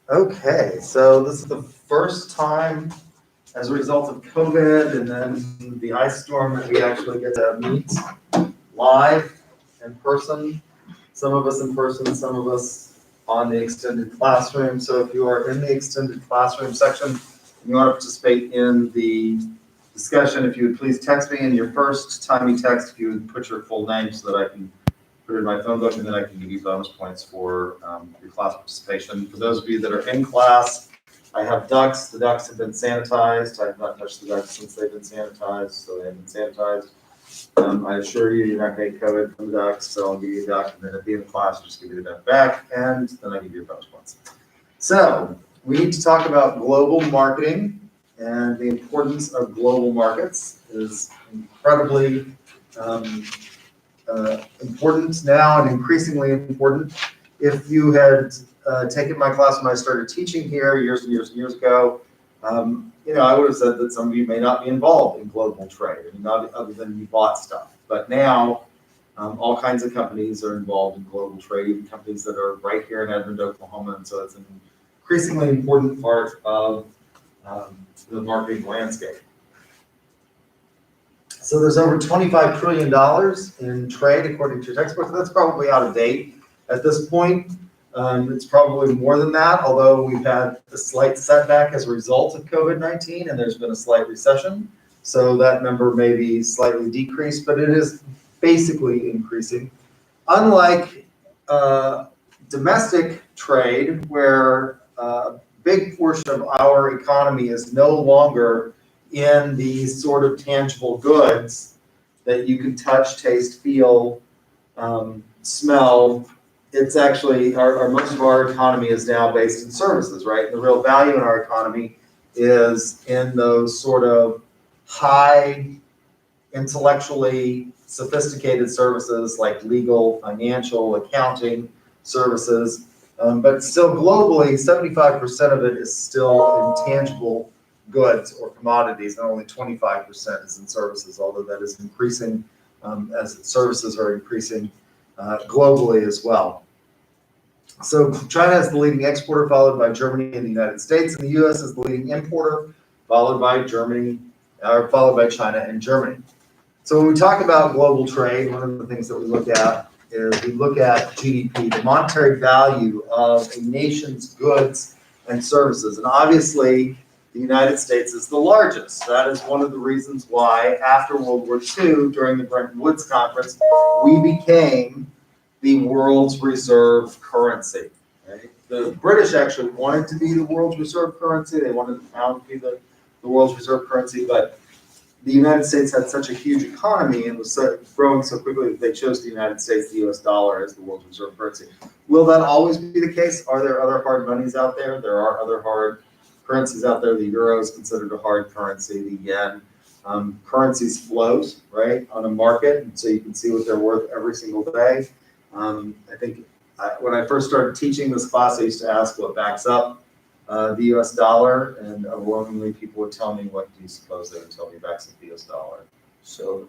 Okay, so this is the first time as a result of COVID and then the ice storm that we actually get to meet live in person. Some of us in person, some of us on the extended classroom. So if you are in the extended classroom section and you want to participate in the discussion, if you would please text me. In your first time you text, if you would put your full name so that I can put it in my phone book, and then I can give you bonus points for your class participation. For those of you that are in class, I have ducks. The ducks have been sanitized. I have not touched the ducks since they've been sanitized, so they have been sanitized. I assure you, you're not going to get COVID from the ducks, so I'll give you a duck, and then at the end of class, I'll just give you the duck back, and then I give you your bonus points. So we need to talk about global marketing, and the importance of global markets is incredibly important now and increasingly important. If you had taken my class when I started teaching here years and years and years ago, I would have said that some of you may not be involved in global trade, not other than you bought stuff. But now, all kinds of companies are involved in global trade, even companies that are right here in Edmond, Oklahoma, and so it's an increasingly important part of the marketing landscape. So there's over $25 trillion in trade according to your textbook. That's probably out of date at this point. It's probably more than that, although we've had a slight setback as a result of COVID-19 and there's been a slight recession. So that number may be slightly decreased, but it is basically increasing. Unlike domestic trade, where a big portion of our economy is no longer in these sort of tangible goods that you can touch, taste, feel, smell. It's actually most of our economy is now based in services, right? The real value in our economy is in those sort of high, intellectually sophisticated services like legal, financial, accounting services. But still globally, 75% of it is still intangible goods or commodities, and only 25% is in services, although that is increasing as services are increasing globally as well. So China is the leading exporter, followed by Germany and the United States, and the U.S. is the leading importer, followed by China and Germany. So when we talk about global trade, one of the things that we look at is we look at GDP, the monetary value of a nation's goods and services. And obviously, the United States is the largest. That is one of the reasons why after World War II, during the Bretton Woods Conference, we became the world's reserve currency. Right? The British actually wanted to be the world's reserve currency. They wanted the pound to be the world's reserve currency, but the United States had such a huge economy and was growing so quickly that they chose the United States, the US dollar, as the world's reserve currency. Will that always be the case? Are there other hard monies out there? There are other hard currencies out there. The euro is considered a hard currency, the yen. Currencies float, right, on a market, and so you can see what they're worth every single day. I think when I first started teaching this class, I used to ask what backs up the US dollar, and overwhelmingly people would tell me, what do you suppose they would tell me backs up the US dollar? So,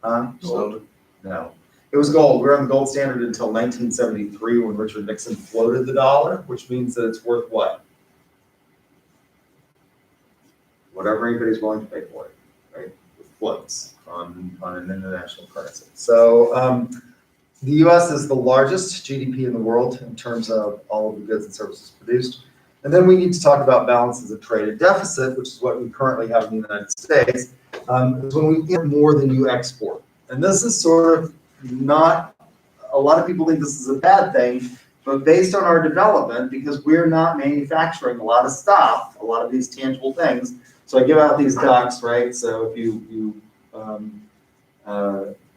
Gold? No. It was gold. We were on the gold standard until 1973 when Richard Nixon floated the dollar, which means that it's worth what? Whatever anybody's willing to pay for it, right? It floats on an international currency. So the US is the largest GDP in the world in terms of all of the goods and services produced. And then we need to talk about balances of trade. A deficit, which is what we currently have in the United States, is when we import more than you export. And this is sort of not, a lot of people think this is a bad thing, but based on our development, because we're not manufacturing a lot of stuff, a lot of these tangible things. So I give out these ducks, right? So if you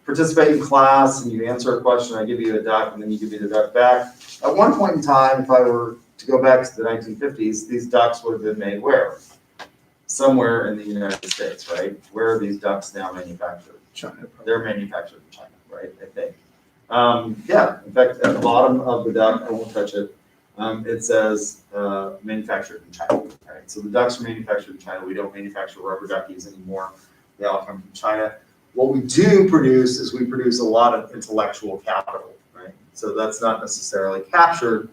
participate in class and you answer a question, I give you a duck, and then you give me the duck back. At one point in time, if I were to go back to the 1950s, these ducks would have been made where? Somewhere in the United States, right? Where are these ducks now manufactured? China. They're manufactured in China, right? I think. Yeah, in fact, at the bottom of the duck, I won't touch it, it says manufactured in China, right? So the ducks are manufactured in China. We don't manufacture rubber duckies anymore. They all come from China. What we do produce is we produce a lot of intellectual capital, right? So that's not necessarily captured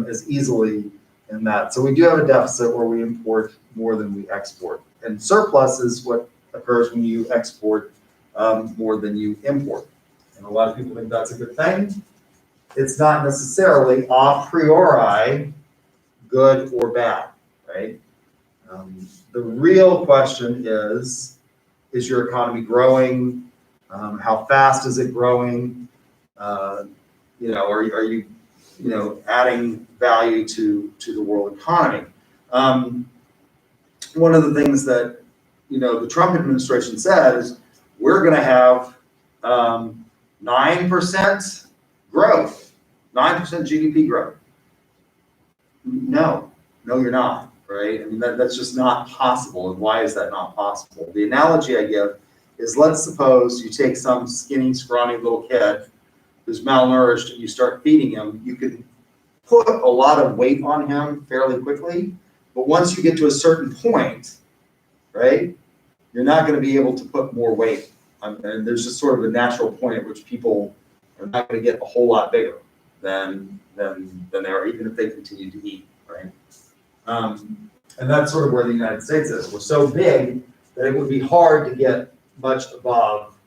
as easily in that. So we do have a deficit where we import more than we export. And surplus is what occurs when you export more than you import. And a lot of people think that's a good thing. It's not necessarily a priori good or bad, right? The real question is your economy growing? How fast is it growing? Are you adding value to the world economy? One of the things that the Trump administration said is we're going to have 9% growth, 9% GDP growth. No, you're not, right? I mean, that's just not possible. And why is that not possible? The analogy I give is, let's suppose you take some skinny, scrawny little kid who's malnourished and you start feeding him. You can put a lot of weight on him fairly quickly, but once you get to a certain point, right, you're not going to be able to put more weight. And there's just sort of a natural point at which people are not going to get a whole lot bigger than they are, even if they continue to eat, right? And that's sort of where the United States is. We're so big that it would be hard to get much above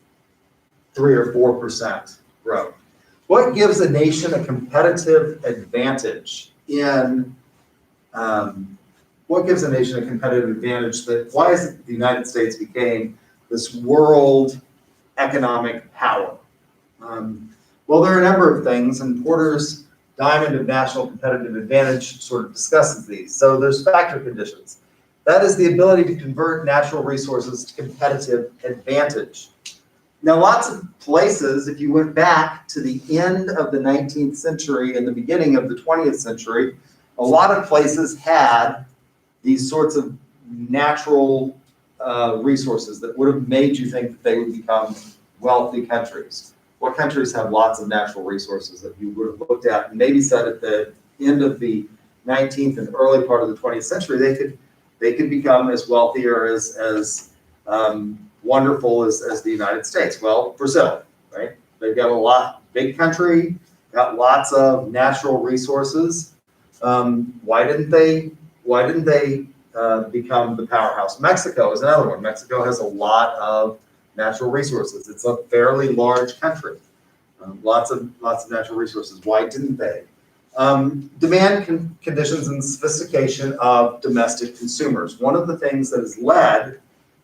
3 or 4% growth. What gives a nation a competitive advantage in why is it the United States became this world economic power? Well, there are a number of things, and Porter's diamond of national competitive advantage sort of discusses these. So there's factor conditions. That is the ability to convert natural resources to competitive advantage. Now, lots of places, if you went back to the end of the 19th century and the beginning of the 20th century, a lot of places had these sorts of natural resources that would have made you think that they would become wealthy countries. What countries have lots of natural resources that you would have looked at and maybe said at the end of the 19th and early part of the 20th century, they could become as wealthy or as wonderful as the United States? Well, Brazil, right? They've got a lot, big country, got lots of natural resources. Why didn't they become the powerhouse? Mexico is another one. Mexico has a lot of natural resources. It's a fairly large country. Lots of natural resources. Why didn't they? Demand conditions and sophistication of domestic consumers. One of the things that has led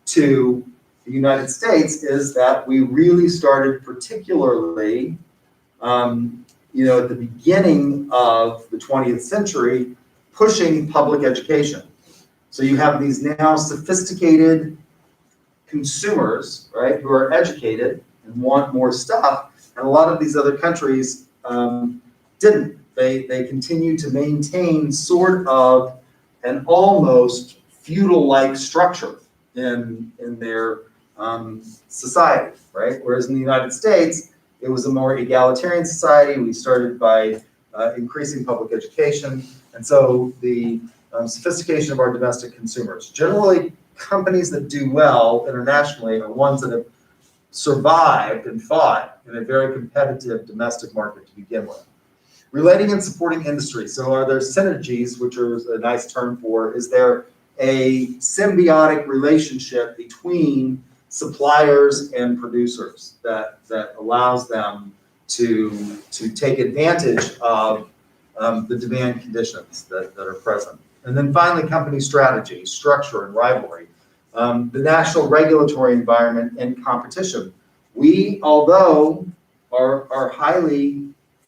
to the United States is that we really started, particularly at the beginning of the 20th century, pushing public education. So you have these now sophisticated consumers, right, who are educated and want more stuff, and a lot of these other countries didn't. They continue to maintain sort of an almost feudal-like structure in their society, right? Whereas in the United States, it was a more egalitarian society. We started by increasing public education, and so the sophistication of our domestic consumers. Generally, companies that do well internationally are ones that have survived and fought in a very competitive domestic market to begin with. Relating and supporting industry. So are there synergies, which are a nice term for, is there a symbiotic relationship between suppliers and producers that allows them to take advantage of the demand conditions that are present? And then finally, company strategy, structure, and rivalry. The national regulatory environment and competition. We, although are highly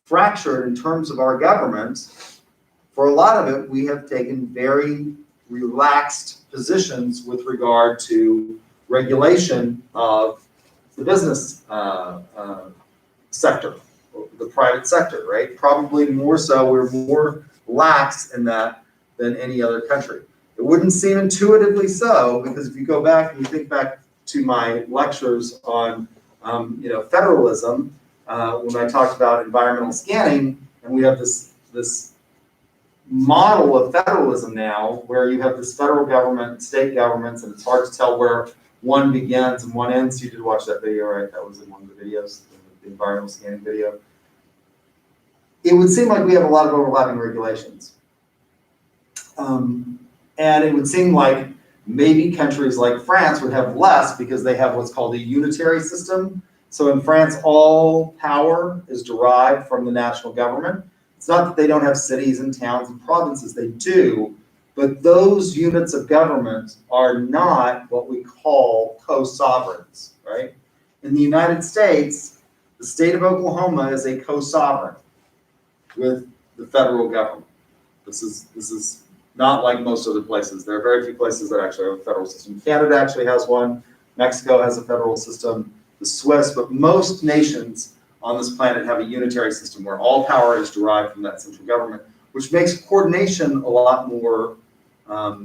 fractured in terms of our government, for a lot of it, we have taken very relaxed positions with regard to regulation of the business sector, the private sector, right? Probably more so, we're more lax in that than any other country. It wouldn't seem intuitively so, because if you go back and you think back to my lectures on federalism, when I talked about environmental scanning, and we have this model of federalism now, where you have this federal government, state governments, and it's hard to tell where one begins and one ends. You did watch that video, right? That was in one of the videos, the environmental scanning video. It would seem like we have a lot of overlapping regulations. And it would seem like maybe countries like France would have less because they have what's called a unitary system. So in France, all power is derived from the national government. It's not that they don't have cities and towns and provinces, they do, but those units of government are not what we call co-sovereigns, right? In the United States, the state of Oklahoma is a co-sovereign with the federal government. This is not like most other places. There are very few places that actually have a federal system. Canada actually has one. Mexico has a federal system. The Swiss, but most nations on this planet have a unitary system where all power is derived from that central government, which makes coordination a lot more, a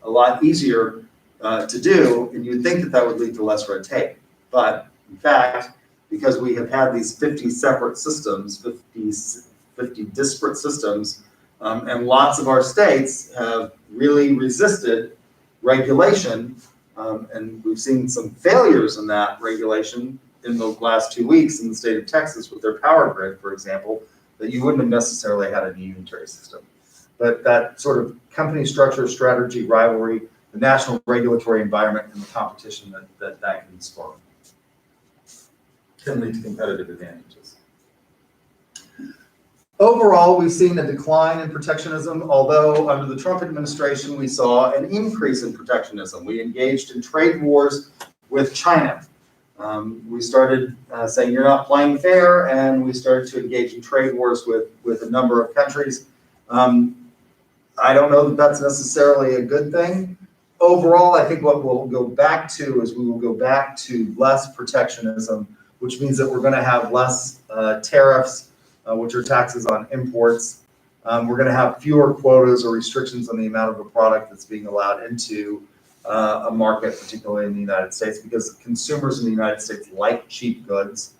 lot easier to do. And you'd think that that would lead to less red tape. But in fact, because we have had these 50 separate systems, 50 disparate systems, and lots of our states have really resisted regulation, and we've seen some failures in that regulation in the last 2 weeks in the state of Texas with their power grid, for example, that you wouldn't have necessarily had in a unitary system. But that sort of company structure, strategy, rivalry, the national regulatory environment, and the competition that can spark can lead to competitive advantages. Overall, we've seen a decline in protectionism, although under the Trump administration, we saw an increase in protectionism. We engaged in trade wars with China. We started saying you're not playing fair, and we started to engage in trade wars with a number of countries. I don't know that that's necessarily a good thing. Overall, I think what we'll go back to is we will go back to less protectionism, which means that we're going to have less tariffs, which are taxes on imports. We're going to have fewer quotas or restrictions on the amount of a product that's being allowed into a market, particularly in the United States, because consumers in the United States like cheap goods.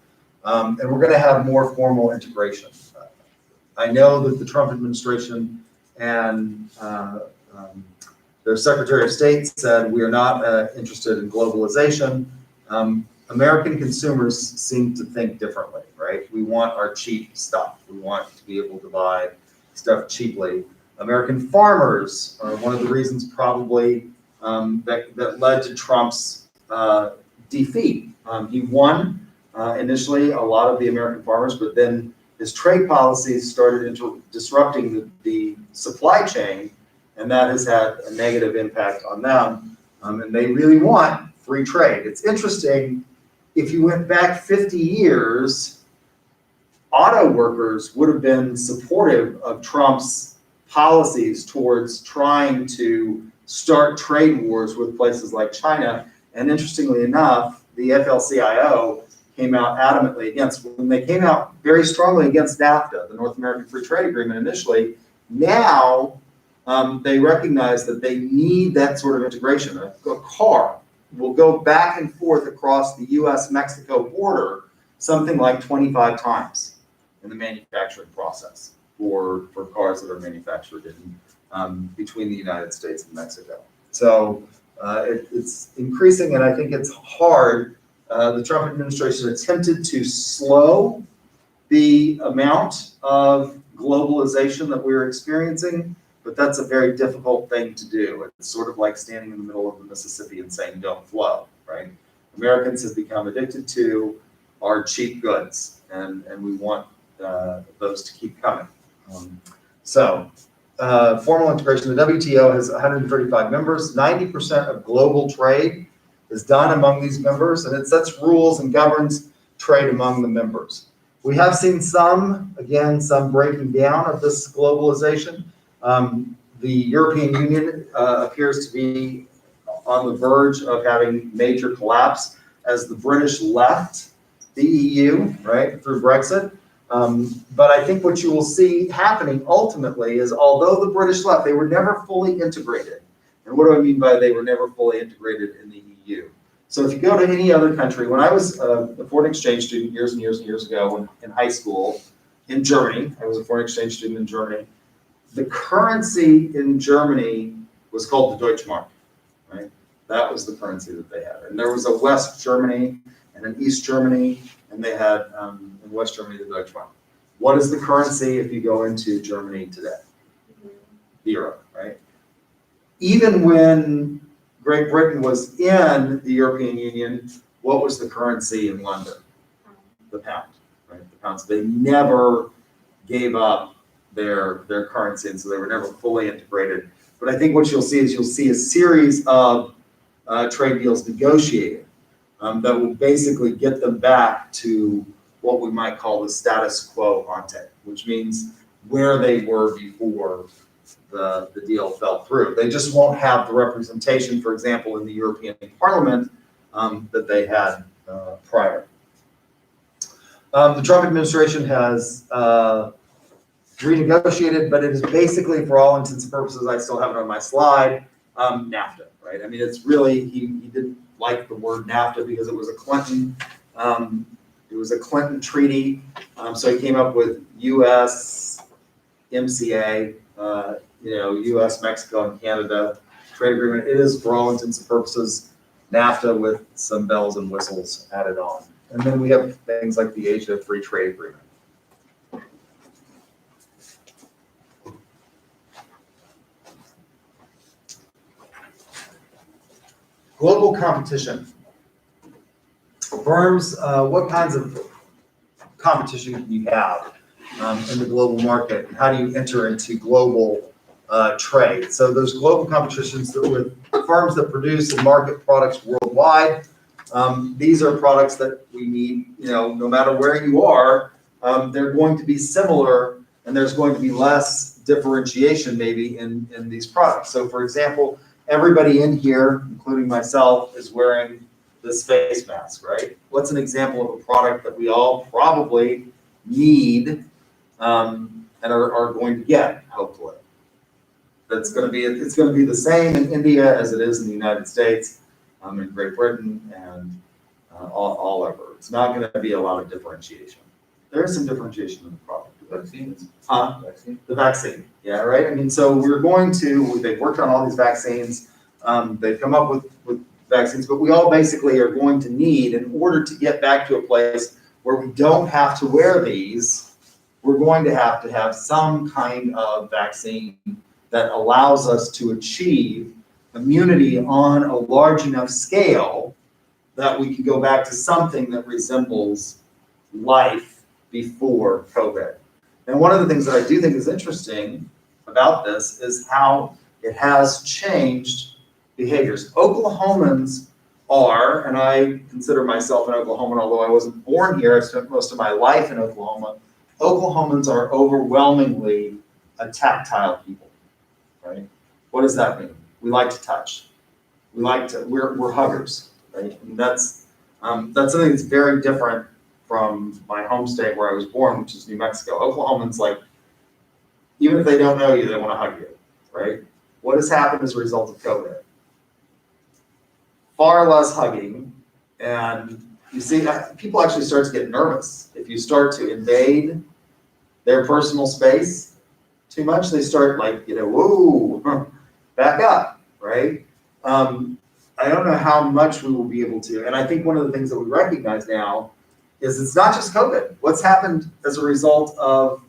And we're going to have more formal integration. I know that the Trump administration and their Secretary of State said we are not interested in globalization. American consumers seem to think differently, right? We want our cheap stuff. We want to be able to buy stuff cheaply. American farmers are one of the reasons probably that led to Trump's defeat. He won initially a lot of the American farmers, but then his trade policies started disrupting the supply chain, and that has had a negative impact on them. And they really want free trade. It's interesting, if you went back 50 years, auto workers would have been supportive of Trump's policies towards trying to start trade wars with places like China. And interestingly enough, the AFL-CIO came out adamantly against, when they came out very strongly against NAFTA, the North American Free Trade Agreement initially. Now they recognize that they need that sort of integration. A car will go back and forth across the US-Mexico border something like 25 times in the manufacturing process for cars that are manufactured in, between the United States and Mexico. So it's increasing, and I think it's hard. The Trump administration attempted to slow the amount of globalization that we're experiencing, but that's a very difficult thing to do. It's sort of like standing in the middle of the Mississippi and saying, don't flow, right? Americans have become addicted to our cheap goods, and we want those to keep coming. Formal integration. The WTO has 135 members. 90% of global trade is done among these members, and it sets rules and governs trade among the members. We have seen some breaking down of this globalization. The European Union appears to be on the verge of having major collapse as the British left the EU, right, through Brexit. But I think what you will see happening ultimately is, although the British left, they were never fully integrated. And what do I mean by they were never fully integrated in the EU? So if you go to any other country, when I was a foreign exchange student years and years and years ago in high school in Germany, I was a foreign exchange student in Germany. The currency in Germany was called the Deutschmark, right? That was the currency that they had. And there was a West Germany and an East Germany, and they had in West Germany the Deutschmark. What is the currency if you go into Germany today? the euro, right? Even when Great Britain was in the European Union, what was the currency in London? The pound, right? The pounds. They never gave up their currency, and so they were never fully integrated. But I think what you'll see is a series of trade deals negotiated that will basically get them back to what we might call the status quo ante, which means where they were before the deal fell through. They just won't have the representation, for example, in the European Parliament that they had prior. The Trump administration has renegotiated, but it is basically, for all intents and purposes, I still have it on my slide, NAFTA, right? I mean, it's really, he didn't like the word NAFTA because it was a Clinton treaty, so he came up with USMCA, U.S., Mexico, and Canada trade agreement. It is, for all intents and purposes, NAFTA with some bells and whistles added on. And then we have things like the Asia Free Trade Agreement. Global competition. Firms, what kinds of competition can you have in the global market? And how do you enter into global trade? So those global competitions with firms that produce and market products worldwide. These are products that we need, no matter where you are, they're going to be similar, and there's going to be less differentiation maybe in these products. So for example, everybody in here, including myself, is wearing this face mask, right? What's an example of a product that we all probably need and are going to get, hopefully? It's going to be the same in India as it is in the United States, in Great Britain, and all over. It's not going to be a lot of differentiation. There is some differentiation in the product. Vaccines. The vaccine. Yeah, right. I mean, so they've worked on all these vaccines. They've come up with vaccines, but we all basically are going to need, in order to get back to a place where we don't have to wear these, we're going to have some kind of vaccine that allows us to achieve immunity on a large enough scale that we can go back to something that resembles life before COVID. And one of the things that I do think is interesting about this is how it has changed behaviors. Oklahomans are, and I consider myself an Oklahoman, although I wasn't born here, I spent most of my life in Oklahoma. Oklahomans are overwhelmingly a tactile people, right? What does that mean? We like to touch. We're huggers, right? And that's something that's very different from my home state where I was born, which is New Mexico. Oklahomans, like, even if they don't know you, they want to hug you, right? What has happened as a result of COVID? Far less hugging, and you see, people actually start to get nervous. If you start to invade their personal space too much, they start whoa, back up, right? I don't know how much we will be able to, and I think one of the things that we recognize now is it's not just COVID. What's happened as a result of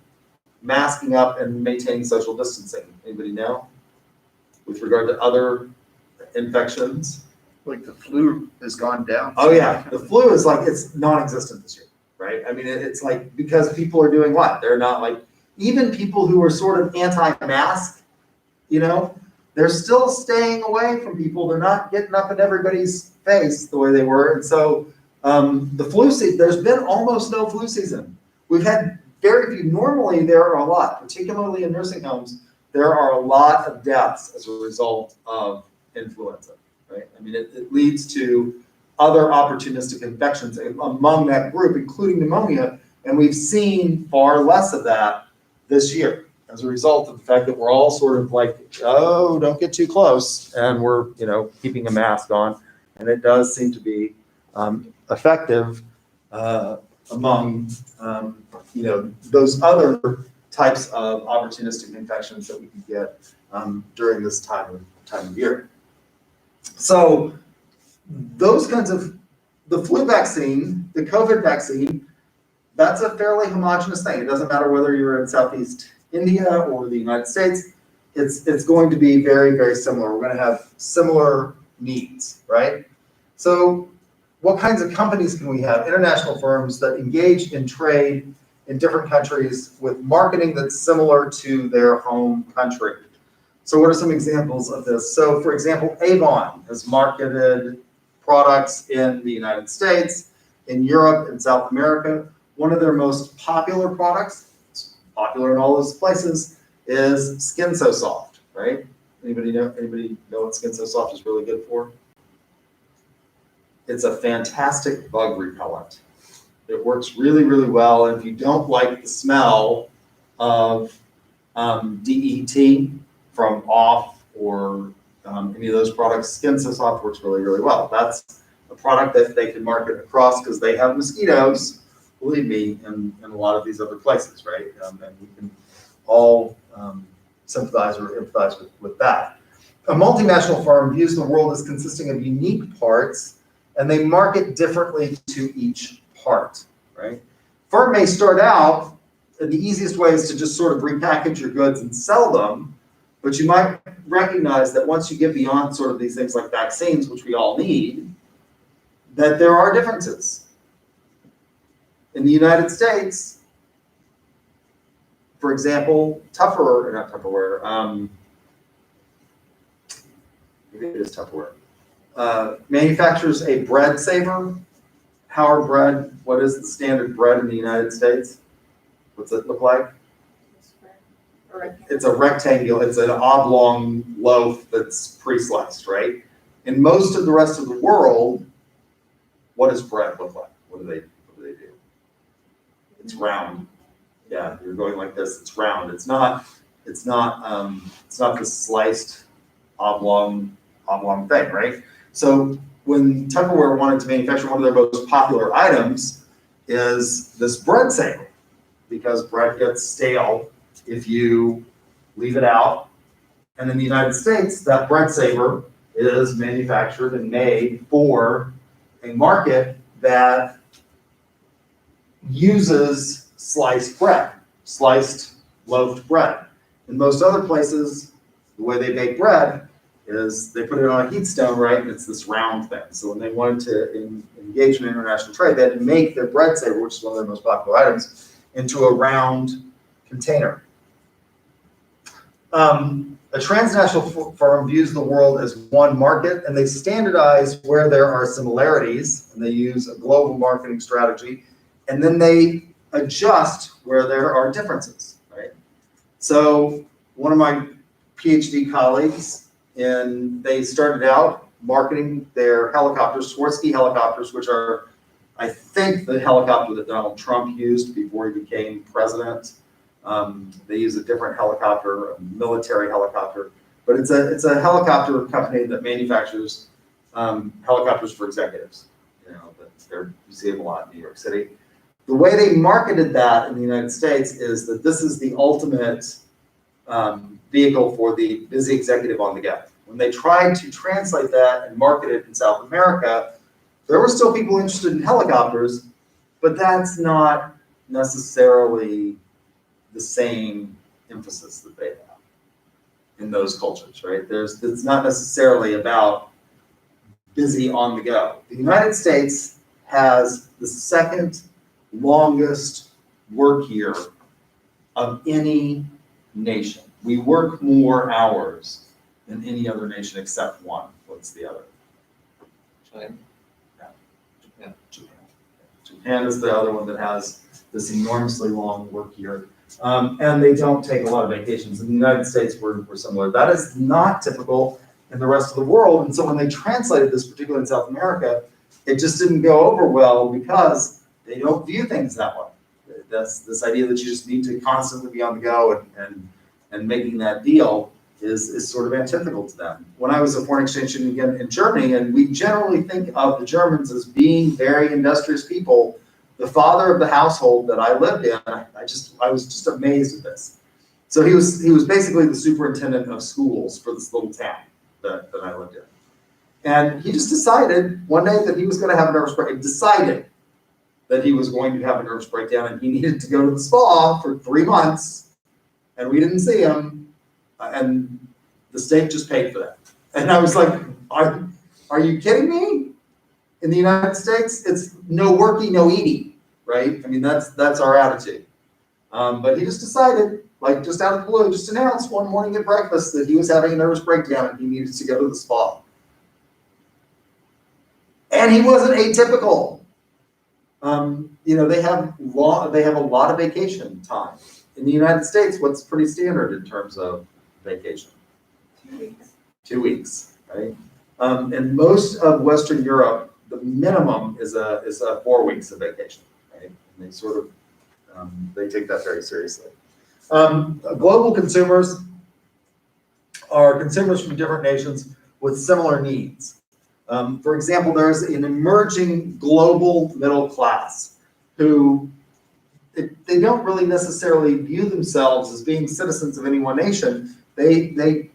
masking up and maintaining social distancing? Anybody know? With regard to other infections? Like the flu has gone down. Oh yeah, the flu is it's non-existent this year, right? I mean, it's because people are doing what? They're not even people who are sort of anti-mask, they're still staying away from people. They're not getting up in everybody's face the way they were. And so the flu season, there's been almost no flu season. We've had very few. Normally there are a lot, particularly in nursing homes, there are a lot of deaths as a result of influenza, right? I mean, it leads to other opportunistic infections among that group, including pneumonia, and we've seen far less of that this year as a result of the fact that we're all sort of oh, don't get too close, and we're, keeping a mask on, and it does seem to be effective among, those other types of opportunistic infections that we can get during this time of year. So those kinds of, the flu vaccine, the COVID vaccine, that's a fairly homogenous thing. It doesn't matter whether you're in Southeast India or the United States. it's going to be very, very similar. We're going to have similar needs, right? So what kinds of companies can we have? International firms that engage in trade in different countries with marketing that's similar to their home country. So what are some examples of this? So for example, Avon has marketed products in the United States, in Europe, and South America. One of their most popular products, it's popular in all those places, is Skin So Soft, right? Anybody know what Skin So Soft is really good for? It's a fantastic bug repellent. It works really, really well. And if you don't like the smell of DET from off or any of those products, Skin So Soft works really, really well. That's a product that they can market across because they have mosquitoes, believe me, in a lot of these other places, right? And we can all sympathize or empathize with that. A multinational firm views the world as consisting of unique parts, and they market differently to each part, right? Firm may start out, and the easiest way is to just sort of repackage your goods and sell them, but you might recognize that once you get beyond sort of these things like vaccines, which we all need, that there are differences. In the United States, for example, maybe it is Tupperware, manufactures a bread saver. Howard bread, what is the standard bread in the United States? What's it look like? It's a rectangle, it's an oblong loaf that's pre-sliced, right? In most of the rest of the world, what does bread look like? What do they do? It's round. Yeah, you're going like this, it's round. It's not this sliced oblong thing, right? So when Tupperware wanted to manufacture, one of their most popular items is this bread saver, because bread gets stale if you leave it out. And in the United States, that bread saver is manufactured and made for a market that uses sliced bread, sliced loafed bread. In most other places, the way they bake bread is they put it on a heat stone, right? And it's this round thing. So when they wanted to engage in international trade, they had to make their bread saver, which is one of their most popular items, into a round container. A transnational firm views the world as one market, and they standardize where there are similarities, and they use a global marketing strategy, and then they adjust where there are differences, right? So one of my PhD colleagues, they started out marketing their helicopters, Swarovski helicopters, which are, I think, the helicopter that Donald Trump used before he became president. They use a different helicopter, a military helicopter, but it's a helicopter company that manufactures helicopters for executives. You see them a lot in New York City. The way they marketed that in the United States is that this is the ultimate vehicle for the busy executive on the go. When they tried to translate that and market it in South America, there were still people interested in helicopters, but that's not necessarily the same emphasis that they have in those cultures, right? It's not necessarily about busy on the go. The United States has the second longest work year of any nation. We work more hours than any other nation except one. What's the other? China. Yeah. Japan is the other one that has this enormously long work year. And they don't take a lot of vacations. In the United States, we're similar. That is not typical in the rest of the world. And so when they translated this, particularly in South America, it just didn't go over well because they don't view things that way. That's this idea that you just need to constantly be on the go and making that deal is sort of antithetical to them. When I was a foreign exchange student again in Germany, and we generally think of the Germans as being very industrious people, the father of the household that I lived in, I was just amazed at this. So he was basically the superintendent of schools for this little town that I lived in. And he just decided one day that he was going to have a nervous breakdown. Decided that he was going to have a nervous breakdown and he needed to go to the spa for 3 months, and we didn't see him. and the state just paid for that. And I was like, are you kidding me? In the United States, it's no worky, no eaty, right? I mean, that's our attitude. But he just decided, like just out of the blue, just announced one morning at breakfast that he was having a nervous breakdown and he needed to go to the spa. And he wasn't atypical. They have a lot of vacation time. In the United States, what's pretty standard in terms of vacation? 2 weeks. 2 weeks, right? In most of Western Europe, the minimum is a 4 weeks of vacation, right? And they sort of they take that very seriously. Global consumers are consumers from different nations with similar needs. For example, there's an emerging global middle class who they don't really necessarily view themselves as being citizens of any one nation. They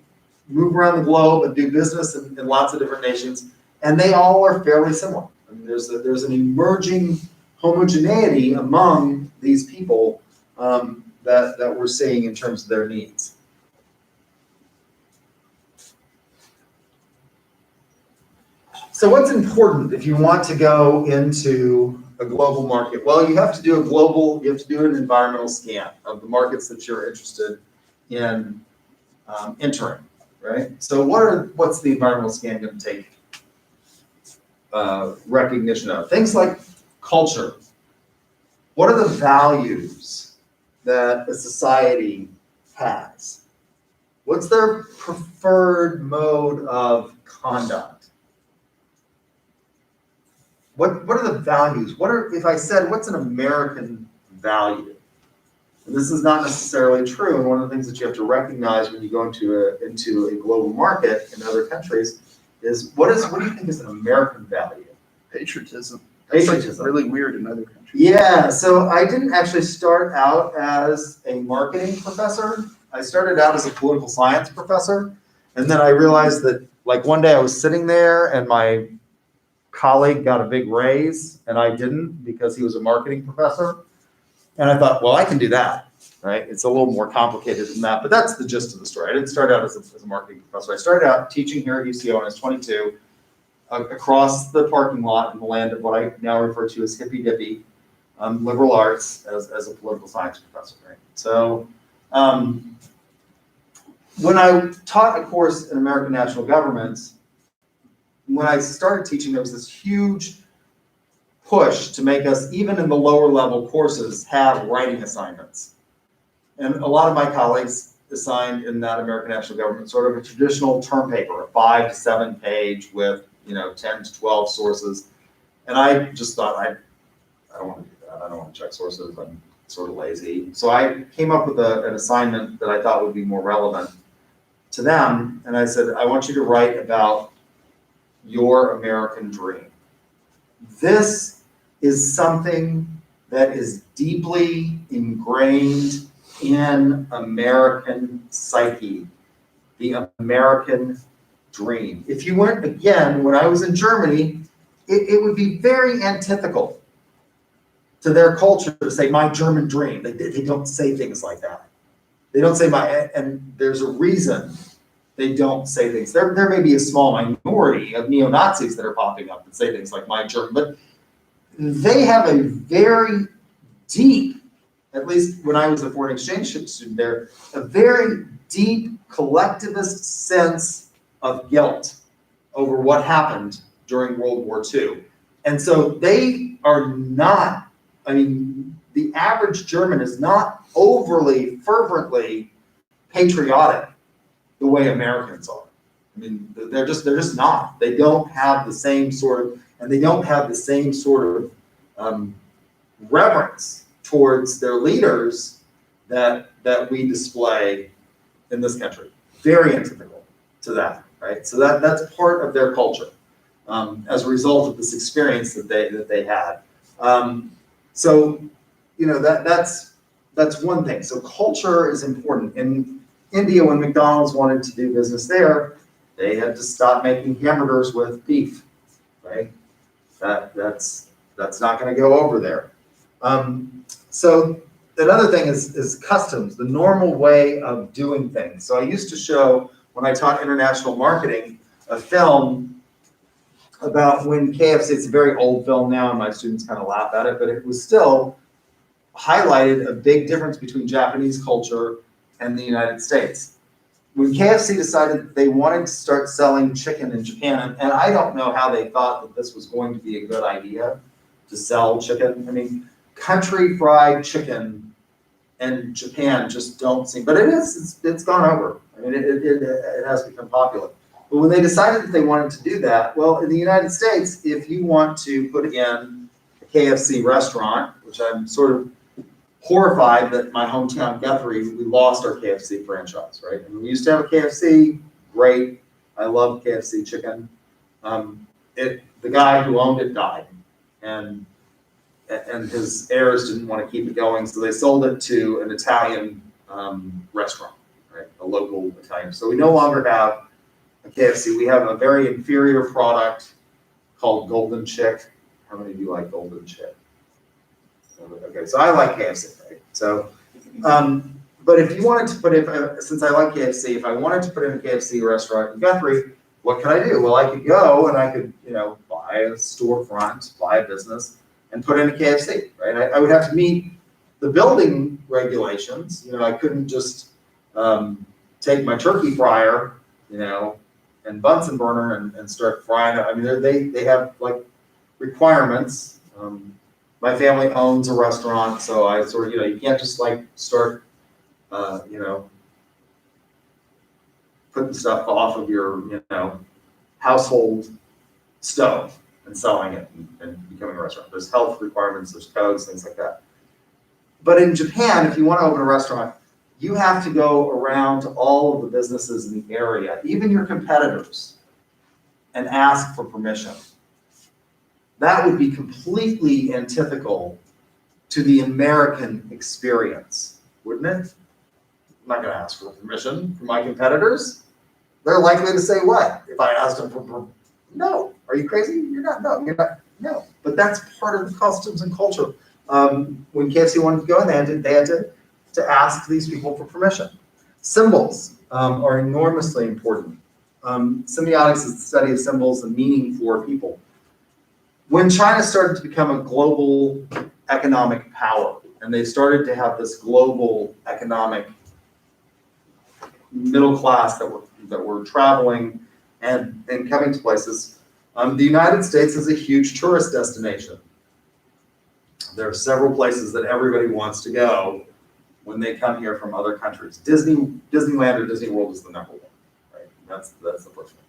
move around the globe and do business in lots of different nations, and they all are fairly similar. I mean, there's an emerging homogeneity among these people that we're seeing in terms of their needs. So what's important if you want to go into a global market? Well, you have to do an environmental scan of the markets that you're interested in entering, right? So what's the environmental scan going to take recognition of? Things like culture. What are the values that a society has? What's their preferred mode of conduct? What are the values? If I said, what's an American value? And this is not necessarily true, and one of the things that you have to recognize when you go into a global market in other countries is what do you think is an American value? Patriotism. That's Patriotism. like really weird in other countries. Yeah, so I didn't actually start out as a marketing professor. I started out as a political science professor, and then I realized that, like, one day I was sitting there and my colleague got a big raise and I didn't because he was a marketing professor. And I thought, well, I can do that, right? It's a little more complicated than that, but that's the gist of the story. I didn't start out as a marketing professor. I started out teaching here at UCO when I was 22, across the parking lot in the land of what I now refer to as hippy dippy liberal arts as a political science professor, right? So when I taught a course in American national governments, when I started teaching, there was this huge push to make us, even in the lower level courses, have writing assignments. And a lot of my colleagues assigned in that American national government sort of a traditional term paper, a 5 to 7 page with 10 to 12 sources. And I just thought, I don't want to do that. I don't want to check sources. I'm sort of lazy. So I came up with an assignment that I thought would be more relevant to them. And I said, I want you to write about your American dream. This is something that is deeply ingrained in American psyche, the American dream. If you went again, when I was in Germany, it would be very antithetical to their culture to say my German dream. They don't say things like that. They don't say and there's a reason they don't say things. There may be a small minority of neo-Nazis that are popping up that say things like my German, but they have a very deep, at least when I was a foreign exchange student there, a very deep collectivist sense of guilt over what happened during World War II. And so they are not, the average German is not overly fervently patriotic the way Americans are. They're just not. They don't have the same sort of reverence towards their leaders that we display in this country. Very antithetical to that, right? So that's part of their culture as a result of this experience that they had. That's one thing. So culture is important. In India, when McDonald's wanted to do business there, they had to stop making hamburgers with beef, right? That's not going to go over there. So another thing is customs, the normal way of doing things. So I used to show, when I taught international marketing, a film about when KFC, it's a very old film now, and my students kind of laugh at it, but it was still highlighted a big difference between Japanese culture and the United States. When KFC decided that they wanted to start selling chicken in Japan, and I don't know how they thought that this was going to be a good idea to sell chicken. I mean, country fried chicken in Japan just don't seem, but it's gone over. I mean, it has become popular. But when they decided that they wanted to do that, well, in the United States, if you want to put in a KFC restaurant, which I'm sort of horrified that my hometown Guthrie, we lost our KFC franchise, right? I mean, we used to have a KFC, great. I love KFC chicken. The guy who owned it died, and his heirs didn't want to keep it going, so they sold it to an Italian restaurant, right? A local Italian. So we no longer have a KFC. We have a very inferior product called Golden Chick. How many of you like Golden Chick? Okay, so I like KFC, right? So, but if you wanted to put in, since I like KFC, if I wanted to put in a KFC restaurant in Guthrie, what could I do? Well, I could go and I could, buy a storefront, buy a business, and put in a KFC, right? I would have to meet the building regulations. I couldn't just take my turkey fryer, and Bunsen burner and start frying it. I mean, they have like requirements. My family owns a restaurant, so I sort of, you can't just like start, putting stuff off of your, household stove and selling it and becoming a restaurant. There's health requirements, there's codes, things like that. But in Japan, if you want to open a restaurant, you have to go around to all of the businesses in the area, even your competitors, and ask for permission. That would be completely antithetical to the American experience, wouldn't it? I'm not going to ask for permission from my competitors. They're likely to say what? If I asked them for permission, no. Are you crazy? You're not. No, you're not. No. But that's part of the customs and culture. When KFC wanted to go in, they had to ask these people for permission. Symbols are enormously important. Semiotics is the study of symbols and meaning for people. When China started to become a global economic power, and they started to have this global economic middle class that were traveling and coming to places, the United States is a huge tourist destination. There are several places that everybody wants to go when they come here from other countries. Disneyland or Disney World is the number one, right? That's the first one.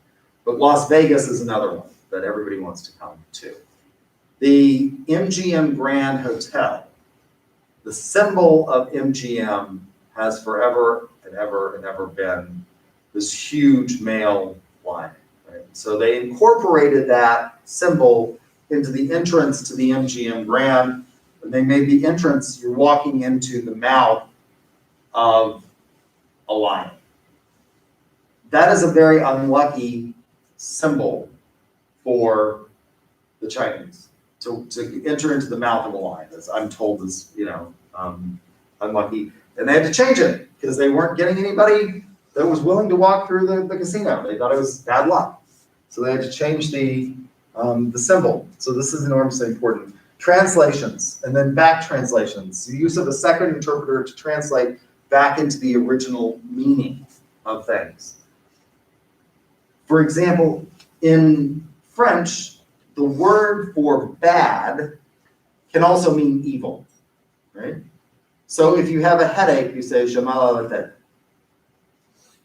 But Las Vegas is another one that everybody wants to come to. The MGM Grand Hotel, the symbol of MGM has forever and ever been this huge male lion. Right? So they incorporated that symbol into the entrance to the MGM Grand, and they made the entrance, you're walking into the mouth of a lion. That is a very unlucky symbol for the Chinese. To enter into the mouth of a lion, as I'm told is, unlucky. And they had to change it because they weren't getting anybody that was willing to walk through the casino. They thought it was bad luck. So they had to change the symbol. So this is enormously important. Translations, and then back translations. The use of a second interpreter to translate back into the original meaning of things. For example, in French, the word for bad can also mean evil, right? So if you have a headache, you say, "J'ai mal à la tête."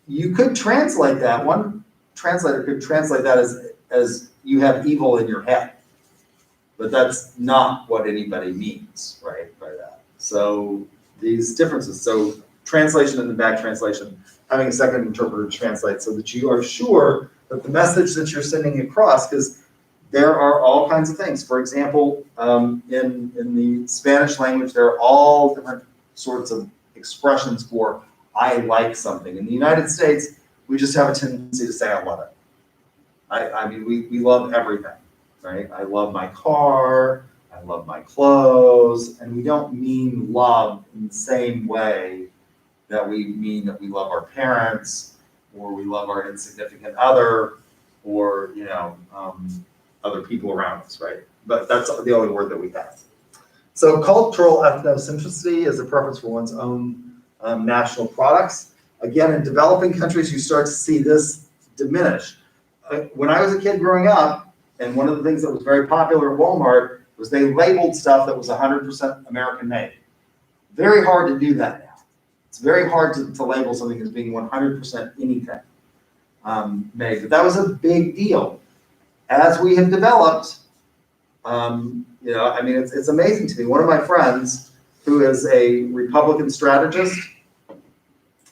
You could translate that, one translator could translate that as you have evil in your head. But that's not what anybody means, right, by that. So these differences, so translation and the back translation, having a second interpreter translate so that you are sure that the message that you're sending across, because there are all kinds of things. For example, in the Spanish language, there are all different sorts of expressions for I like something. In the United States, we just have a tendency to say I love it. I mean, we love everything, right? I love my car, I I love my clothes, and we don't mean love in the same way that we mean that we love our parents, or we love our insignificant other, or, other people around us, right? But that's the only word that we have. So cultural ethnocentricity is a preference for one's own national products. Again, in developing countries, you start to see this diminish. When I was a kid growing up, and one of the things that was very popular at Walmart was they labeled stuff that was 100% American made. Very hard to do that now. It's very hard to label something as being 100% anything made, but that was a big deal. As we have developed, it's amazing to me. One of my friends, who is a Republican strategist,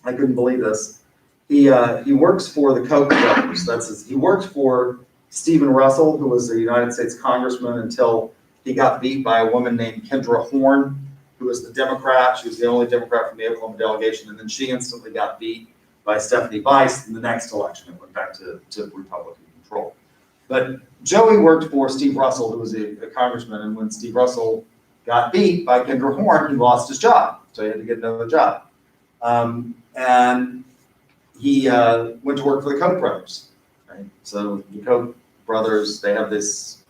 I couldn't believe this. He works for the Koch brothers. He worked for Stephen Russell, who was a United States congressman until he got beat by a woman named Kendra Horn, who was the Democrat. She was the only Democrat from the Oklahoma delegation, and then she instantly got beat by Stephanie Bice in the next election. It went back to Republican control. But Joey worked for Steve Russell, who was a congressman, and when Steve Russell got beat by Kendra Horn, he lost his job, so he had to get another job. And he went to work for the Koch brothers. Right? So the Koch brothers, they have this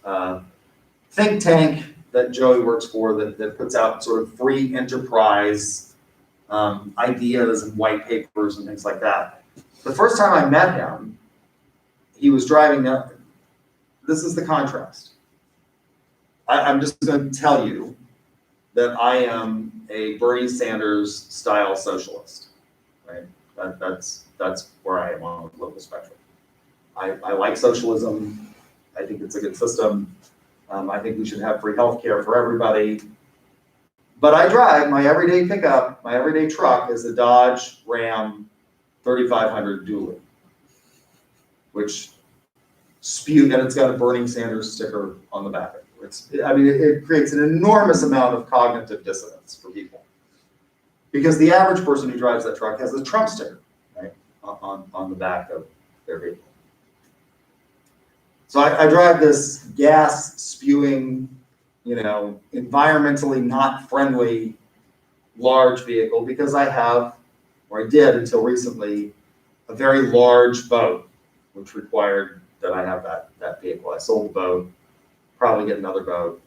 think tank that Joey works for that puts out sort of free enterprise ideas and white papers and things like that. The first time I met him, he was driving up. This is the contrast. I'm just going to tell you that I am a Bernie Sanders style socialist, right? That's where I am on the political spectrum. I like socialism. I think it's a good system. I think we should have free healthcare for everybody. But I drive my everyday pickup, my everyday truck is a Dodge Ram 3500 dually, which and it's got a Bernie Sanders sticker on the back of it. It creates an enormous amount of cognitive dissonance for people. Because the average person who drives that truck has a Trump sticker, right, on the back of their vehicle. So I drive this gas spewing, environmentally not friendly large vehicle because I did until recently, a very large boat, which required that I have that vehicle. I sold the boat, probably get another boat.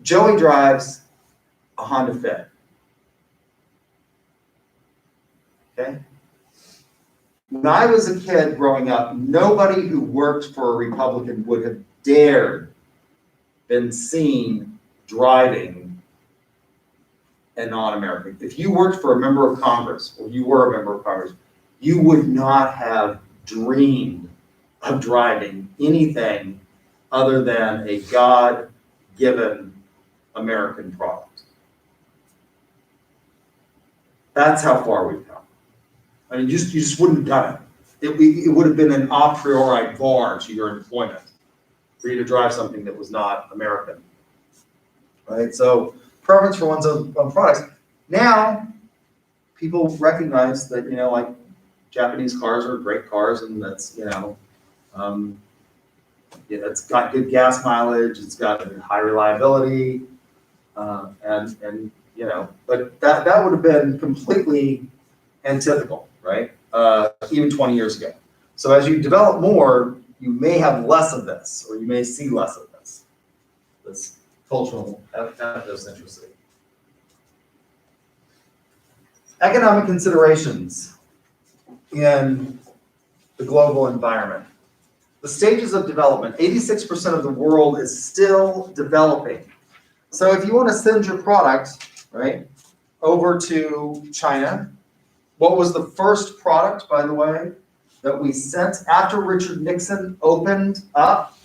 Joey drives a Honda Fit. Okay? When I was a kid growing up, nobody who worked for a Republican would have dared been seen driving a non-American. If you worked for a member of Congress, or you were a member of Congress, you would not have dreamed of driving anything other than a God-given American product. That's how far we've come. You just wouldn't have done it. It would have been an a priori bar to your employment for you to drive something that was not American. Right? So preference for one's own products. Now, people recognize that, like Japanese cars are great cars, and that's, it's got good gas mileage, it's got high reliability, but that would have been completely antithetical, right? Even 20 years ago. So as you develop more, you may have less of this, or you may see less of this cultural ethnocentricity. Economic considerations in the global environment. The stages of development, 86% of the world is still developing. So if you want to send your product, right, over to China, what was the first product, by the way, that we sent after Richard Nixon opened up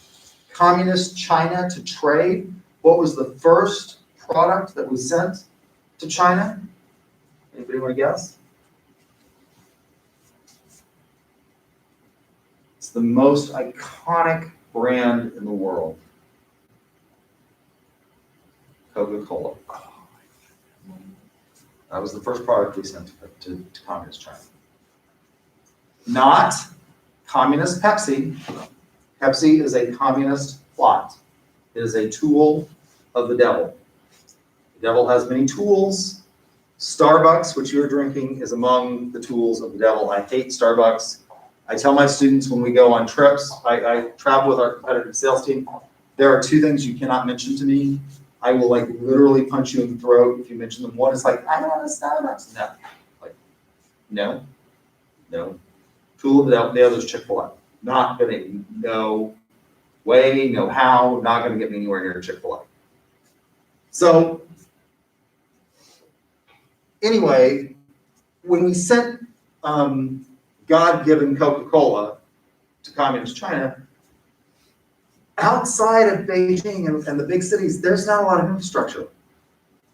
communist China to trade? What was the first product that we sent to China? Anybody want to guess? It's the most iconic brand in the world. Coca-Cola. That was the first product we sent to communist China. Not communist Pepsi. Pepsi is a communist plot. It is a tool of the devil. The devil has many tools. Starbucks, which you're drinking, is among the tools of the devil. I hate Starbucks. I tell my students when we go on trips, I travel with our competitive sales team, there are two things you cannot mention to me. I will like literally punch you in the throat if you mention them. One is like, I don't want a Starbucks. No. Like, no. Tool of the devil. The other is Chick-fil-A. Not gonna, no way, no how, not gonna get me anywhere near Chick-fil-A. So, anyway, when we sent God-given Coca-Cola to communist China, outside of Beijing and the big cities, there's not a lot of infrastructure.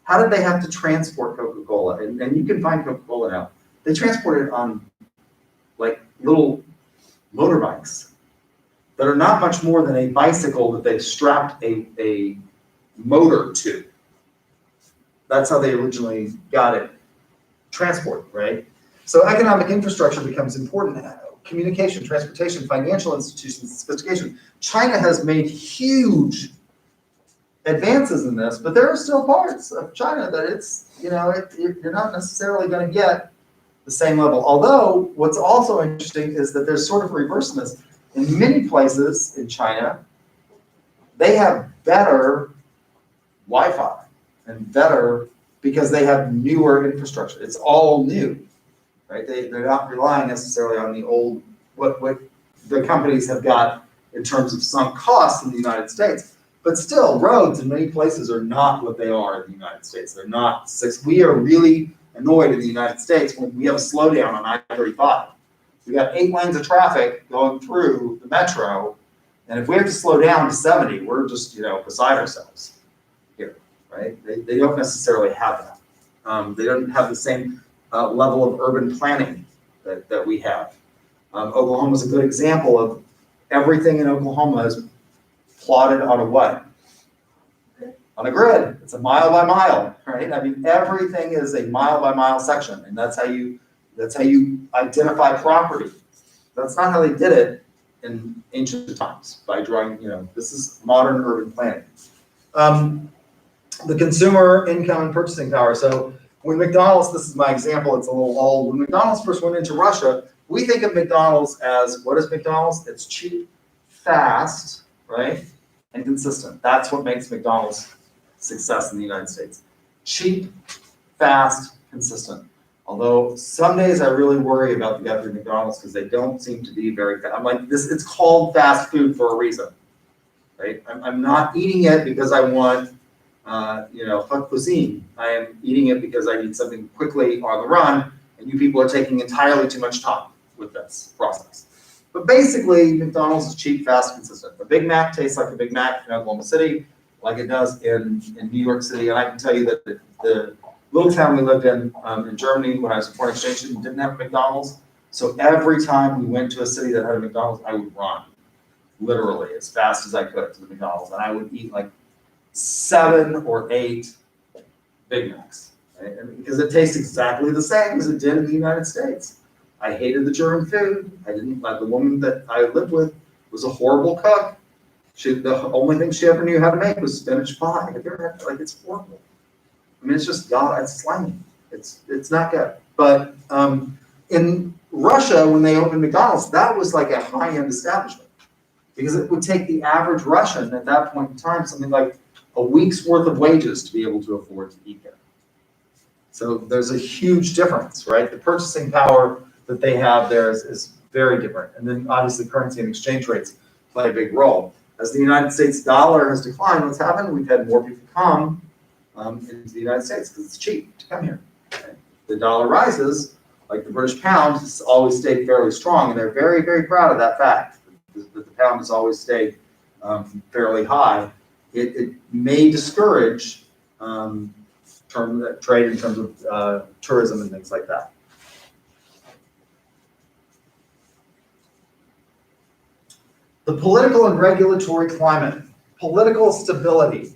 How did they have to transport Coca-Cola? And you can find Coca-Cola now. They transport it on like little motorbikes that are not much more than a bicycle that they've strapped a motor to. That's how they originally got it transported, right? So economic infrastructure becomes important. Communication, transportation, financial institutions, sophistication. China has made huge advances in this, but there are still parts of China that it's, you're not necessarily going to get the same level. Although, what's also interesting is that there's sort of a reverse in this. In many places in China, they have better Wi-Fi and better because they have newer infrastructure. It's all new, right? They're not relying necessarily on the old, what the companies have got in terms of sunk costs in the United States. But still, roads in many places are not what they are in the United States. They're not six. We are really annoyed in the United States when we have a slowdown on I-35. We got 8 lanes of traffic going through the metro, and if we have to slow down to 70, we're just beside ourselves here, right? They don't necessarily have that. They don't have the same level of urban planning that we have. Oklahoma is a good example of everything in Oklahoma is plotted on a what? On a grid. It's a mile by mile, right? I mean, everything is a mile by mile section, and that's how you identify property. That's not how they did it in ancient times by drawing. This is modern urban planning. The consumer income and purchasing power. So when McDonald's, this is my example, it's a little old. When McDonald's first went into Russia, we think of McDonald's as, what is McDonald's? It's cheap, fast, right? And consistent. That's what makes McDonald's success in the United States. Cheap, fast, consistent. Although some days I really worry about the guys at McDonald's because they don't seem to be very fast. I'm like, it's called fast food for a reason, right? I'm not eating it because I want, haute cuisine. I am eating it because I need something quickly on the run, and you people are taking entirely too much time with this process. But basically, McDonald's is cheap, fast, consistent. The Big Mac tastes like a Big Mac in Oklahoma City, like it does in New York City. And I can tell you that the little town we lived in Germany when I was a foreign exchange student didn't have McDonald's. So every time we went to a city that had a McDonald's, I would run, literally, as fast as I could to the McDonald's. And I would eat like 7 or 8 Big Macs, right? Because it tastes exactly the same as it did in the United States. I hated the German food. I didn't like the woman that I lived with was a horrible cook. The only thing she ever knew how to make was spinach pie. Have you ever had, like, it's horrible. I mean, it's just it's slimy. It's not good. But in Russia, when they opened McDonald's, that was like a high-end establishment because it would take the average Russian at that point in time something like a week's worth of wages to be able to afford to eat there. So there's a huge difference, right? The purchasing power that they have there is very different. And then obviously currency and exchange rates play a big role. As the United States dollar has declined, what's happened? We've had more people come into the United States because it's cheap to come here. Okay? The dollar rises, like the British pound has always stayed fairly strong, and they're very, very proud of that fact, that the pound has always stayed fairly high. It may discourage trade in terms of tourism and things like that. The political and regulatory climate, political stability.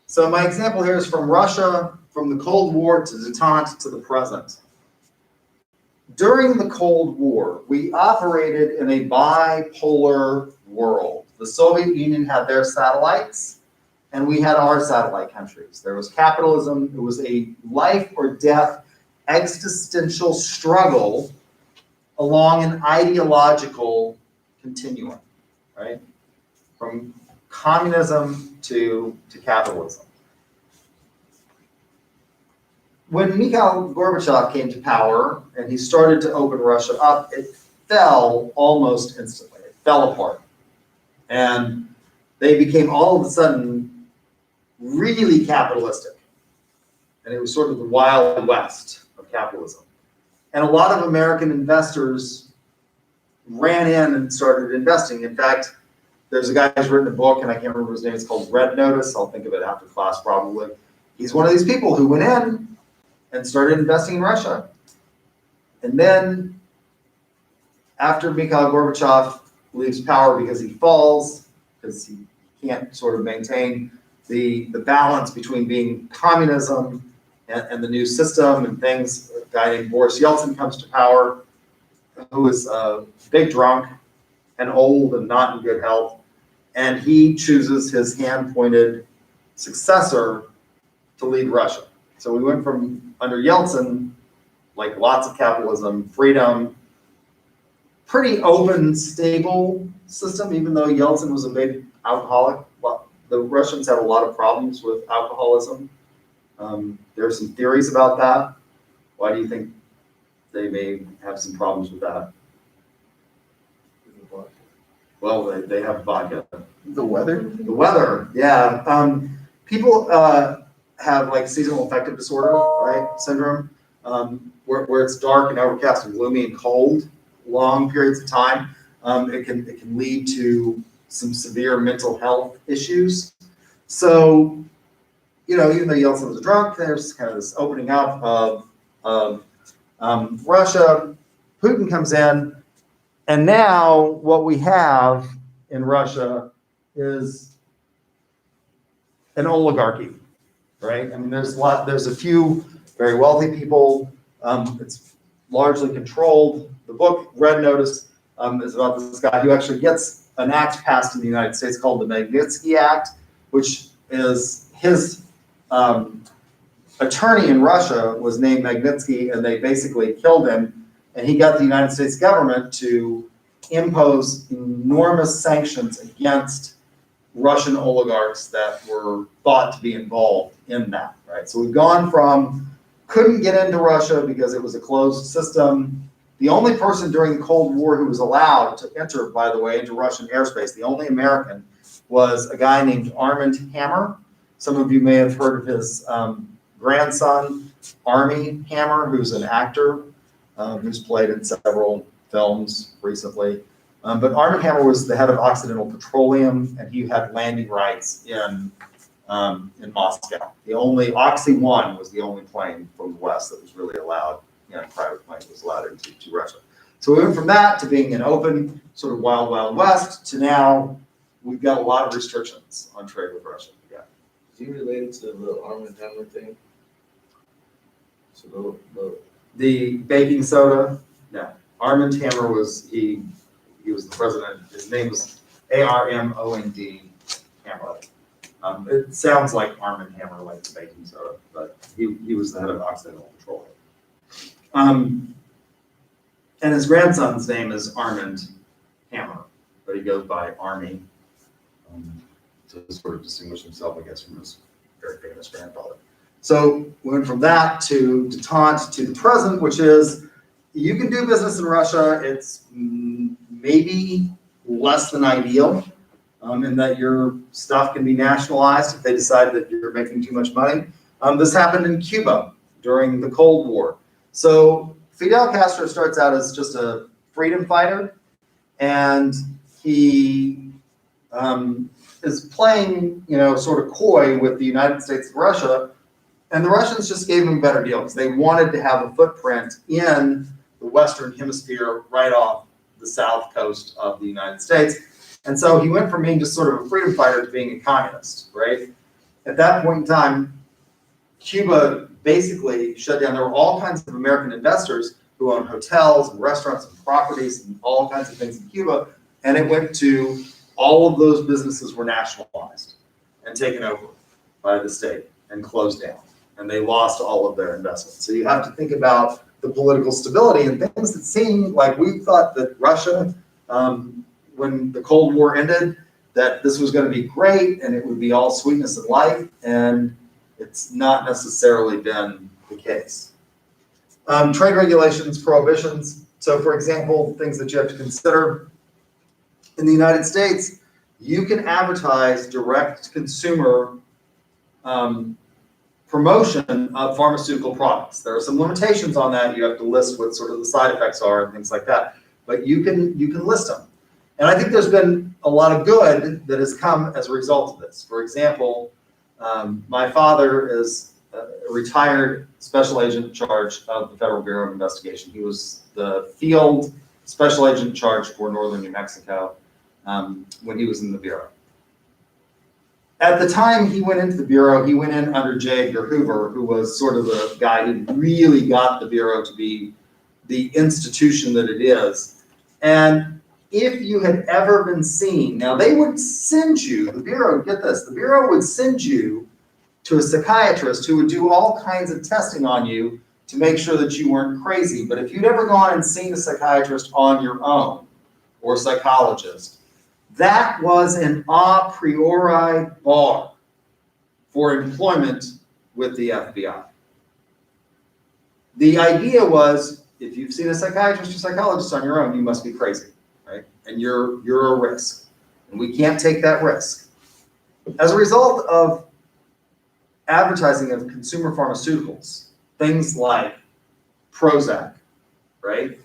So my example here is from Russia, from the Cold War to detente to the present. During the Cold War, we operated in a bipolar world. The Soviet Union had their satellites, and we had our satellite countries. There was capitalism. It was a life or death existential struggle along an ideological continuum, right? From communism to capitalism. When Mikhail Gorbachev came to power and he started to open Russia up, it fell almost instantly. It fell apart. And they became all of a sudden really capitalistic. And it was sort of the Wild West of capitalism. And a lot of American investors ran in and started investing. In fact, there's a guy who's written a book, and I can't remember his name, it's called Red Notice. I'll think of it after class probably. He's one of these people who went in and started investing in Russia. And then after Mikhail Gorbachev leaves power because he falls, because he can't sort of maintain the balance between being communism and the new system and things, a guy named Boris Yeltsin comes to power, who is a big drunk and old and not in good health. And he chooses his hand-pointed successor to lead Russia. So we went from under Yeltsin, like lots of capitalism, freedom, pretty open, stable system, even though Yeltsin was a big alcoholic. Well, the Russians have a lot of problems with alcoholism. There are some theories about that. Why do you think they may have some problems with that? Well, they have vodka. The weather? The weather, yeah. People have like seasonal affective disorder, right, syndrome, where it's dark and overcast and gloomy and cold, long periods of time. It can lead to some severe mental health issues. So, you know, even though Yeltsin was a drunk, there's kind of this opening up of Russia. Putin comes in, and now what we have in Russia is an oligarchy, right? I mean, there's a few very wealthy people. It's largely controlled. The book Red Notice is about this guy who actually gets an act passed in the United States called the Magnitsky Act, which is his attorney in Russia was named Magnitsky, and they basically killed him. And he got the United States government to impose enormous sanctions against Russian oligarchs that were thought to be involved in that, right? So we've gone from couldn't get into Russia because it was a closed system. The only person during the Cold War who was allowed to enter, by the way, into Russian airspace, the only American, was a guy named Armand Hammer. Some of you may have heard of his grandson, Armie Hammer, who's an actor who's played in several films recently. But Armand Hammer was the head of Occidental Petroleum, and he had landing rights in Moscow. The only Oxy 1 was the only plane from the West that was really allowed, you know, private plane was allowed into Russia. So we went from that to being an open sort of wild, wild West to now we've got a lot of restrictions on trade with Russia. Yeah. Is he related to the Armand Hammer thing? So the baking soda? No. Armand Hammer was he was the president. His name was Armond Hammer. It sounds like Armand Hammer, like the baking soda, but he was the head of Occidental Petroleum. And his grandson's name is Armand Hammer, but he goes by Army to sort of distinguish himself, I guess, from his very famous grandfather. So we went from that to detente to the present, which is you can do business in Russia. It's maybe less than ideal in that your stuff can be nationalized if they decide that you're making too much money. This happened in Cuba during the Cold War. So Fidel Castro starts out as just a freedom fighter, and he is playing, you know, sort of coy with the United States and Russia, and the Russians just gave him a better deal because they wanted to have a footprint in the Western Hemisphere right off the south coast of the United States. And so he went from being just sort of a freedom fighter to being a communist, right? At that point in time, Cuba basically shut down. There were all kinds of American investors who owned hotels and restaurants and properties and all kinds of things in Cuba, and it went to all of those businesses were nationalized. and taken over by the state and closed down. And they lost all of their investments. So you have to think about the political stability and things that seem like we thought that Russia, when the Cold War ended, that this was going to be great and it would be all sweetness and light, and it's not necessarily been the case. Trade regulations, prohibitions. So for example, things that you have to consider. In the United States, you can advertise direct consumer promotion of pharmaceutical products. There are some limitations on that. You have to list what sort of the side effects are and things like that, but you can list them. And I think there's been a lot of good that has come as a result of this. For example, my father is a retired special agent in charge of the Federal Bureau of Investigation. He was the field special agent in charge for northern New Mexico when he was in the Bureau. At the time he went into the Bureau, he went in under J. Edgar Hoover, who was sort of the guy who really got the Bureau to be the institution that it is. And if you had ever been seen, now they would send you, the Bureau, get this, the Bureau would send you to a psychiatrist who would do all kinds of testing on you to make sure that you weren't crazy. But if you'd ever gone and seen a psychiatrist on your own, or a psychologist, that was an a priori bar for employment with the FBI. The idea was, if you've seen a psychiatrist or psychologist on your own, you must be crazy, right? And you're a risk, and we can't take that risk. As a result of advertising of consumer pharmaceuticals, things like Prozac, right?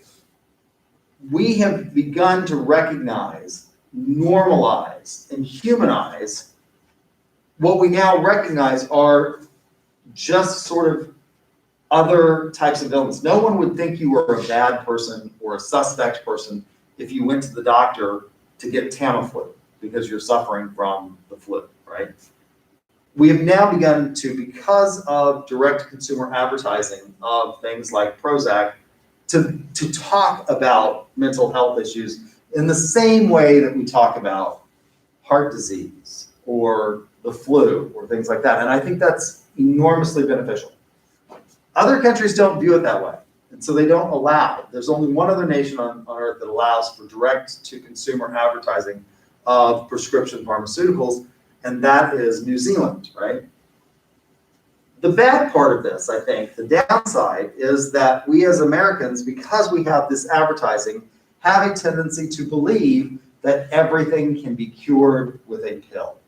We have begun to recognize, normalize, and humanize what we now recognize are just sort of other types of illness. No one would think you were a bad person or a suspect person if you went to the doctor to get Tamiflu because you're suffering from the flu, right? We have now begun to, because of direct consumer advertising of things like Prozac, to talk about mental health issues in the same way that we talk about heart disease or the flu or things like that. And I think that's enormously beneficial. Other countries don't view it that way, and so they don't allow. There's only one other nation on earth that allows for direct-to-consumer advertising of prescription pharmaceuticals, and that is New Zealand, right? The bad part of this, I think, the downside, is that we as Americans, because we have this advertising, have a tendency to believe that everything can be cured with a pill.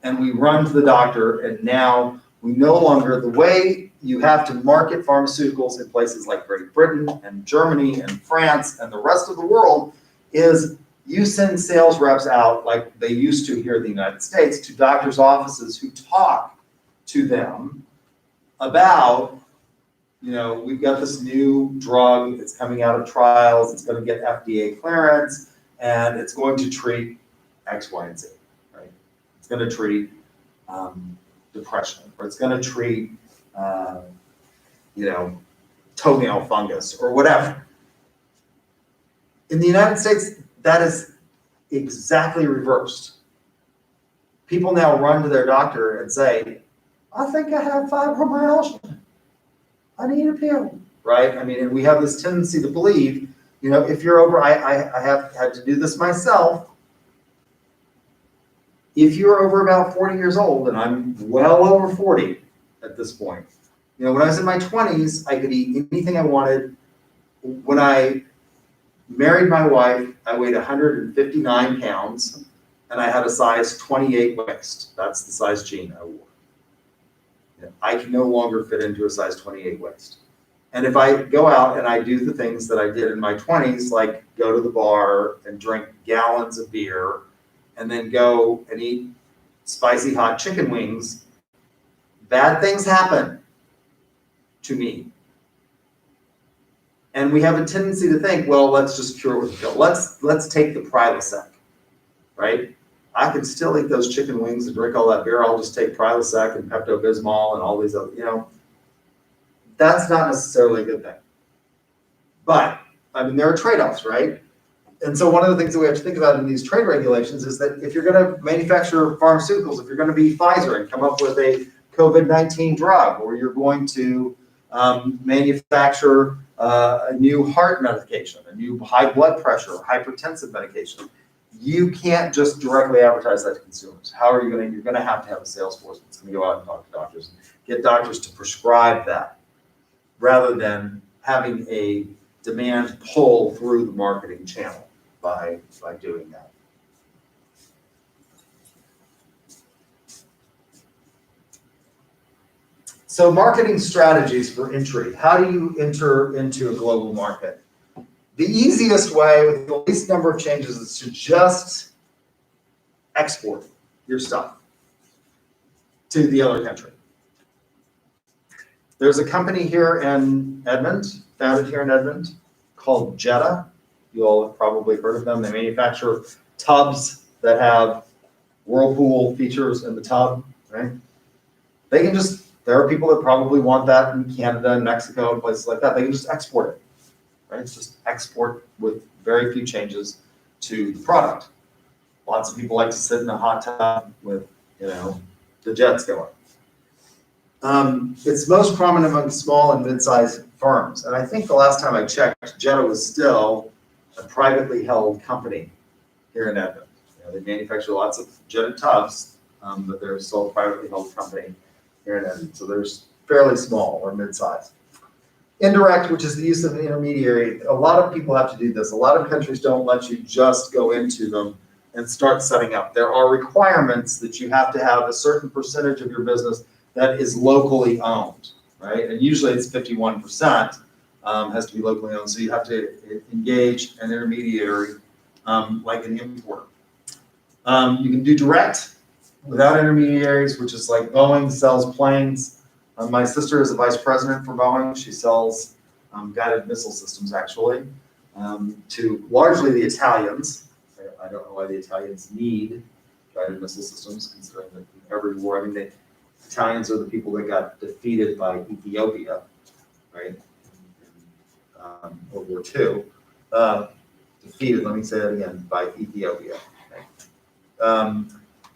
And we run to the doctor, and now we no longer, the way you have to market pharmaceuticals in places like Great Britain and Germany and France and the rest of the world is you send sales reps out like they used to here in the United States to doctors' offices who talk to them about, you know, we've got this new drug, it's coming out of trials, it's going to get FDA clearance, and it's going to treat X, Y, and Z, right? It's going to treat depression, or it's going to treat, you know, toenail fungus, or whatever. In the United States, that is exactly reversed. People now run to their doctor and say, I think I have fibromyalgia. I need a pill, right? I mean, and we have this tendency to believe, you know, if you're over, I have had to do this myself. If you're over about 40 years old, and I'm well over 40 at this point, you know, when I was in my 20s, I could eat anything I wanted. When I married my wife, I weighed 159 pounds, and I had a size 28 waist. That's the size jean I wore. I can no longer fit into a size 28 waist. And if I go out and I do the things that I did in my 20s, like go to the bar and drink gallons of beer, and then go and eat spicy hot chicken wings, bad things happen to me. And we have a tendency to think, well, let's just cure it with a pill. Let's take the Prilosec, right? I can still eat those chicken wings and drink all that beer. I'll just take Prilosec and Pepto-Bismol and all these other, you know. That's not necessarily a good thing. But, I mean, there are trade-offs, right? And so one of the things that we have to think about in these trade regulations is that if you're gonna manufacture pharmaceuticals, if you're gonna be Pfizer and come up with a COVID-19 drug, or you're going to manufacture a new heart medication, a new high blood pressure, or hypertensive medication, you can't just directly advertise that to consumers. How are you gonna, you're gonna have to have a sales force that's gonna go out and talk to doctors, and get doctors to prescribe that, rather than having a demand pull through the marketing channel by doing that. So marketing strategies for entry. How do you enter into a global market? The easiest way with the least number of changes is to just export your stuff to the other country. There's a company here in Edmond, founded here in Edmond, called Jetta. You all have probably heard of them. They manufacture tubs that have Whirlpool features in the tub, right? They can just, there are people that probably want that in Canada and Mexico and places like that. They can just export it, right? It's just export with very few changes to the product. Lots of people like to sit in a hot tub with, you know, the jets going. It's most prominent among small and mid-sized firms. And I think the last time I checked, Jetta was still a privately held company here in Edmond. You know, they manufacture lots of Jetta tubs, but they're still a privately held company here in Edmond. So they're fairly small or mid-sized. Indirect, which is the use of an intermediary. A lot of people have to do this. A lot of countries don't let you just go into them and start setting up. There are requirements that you have to have a certain percentage of your business that is locally owned, right? And usually it's 51%. Has to be locally owned, so you have to engage an intermediary like an importer. You can do direct without intermediaries, which is like Boeing sells planes. My sister is a vice president for Boeing. She sells guided missile systems, actually, to largely the Italians. I don't know why the Italians need guided missile systems, considering that every war, I mean, the Italians are the people that got defeated by Ethiopia, right? World War II, defeated, let me say that again, by Ethiopia. Okay.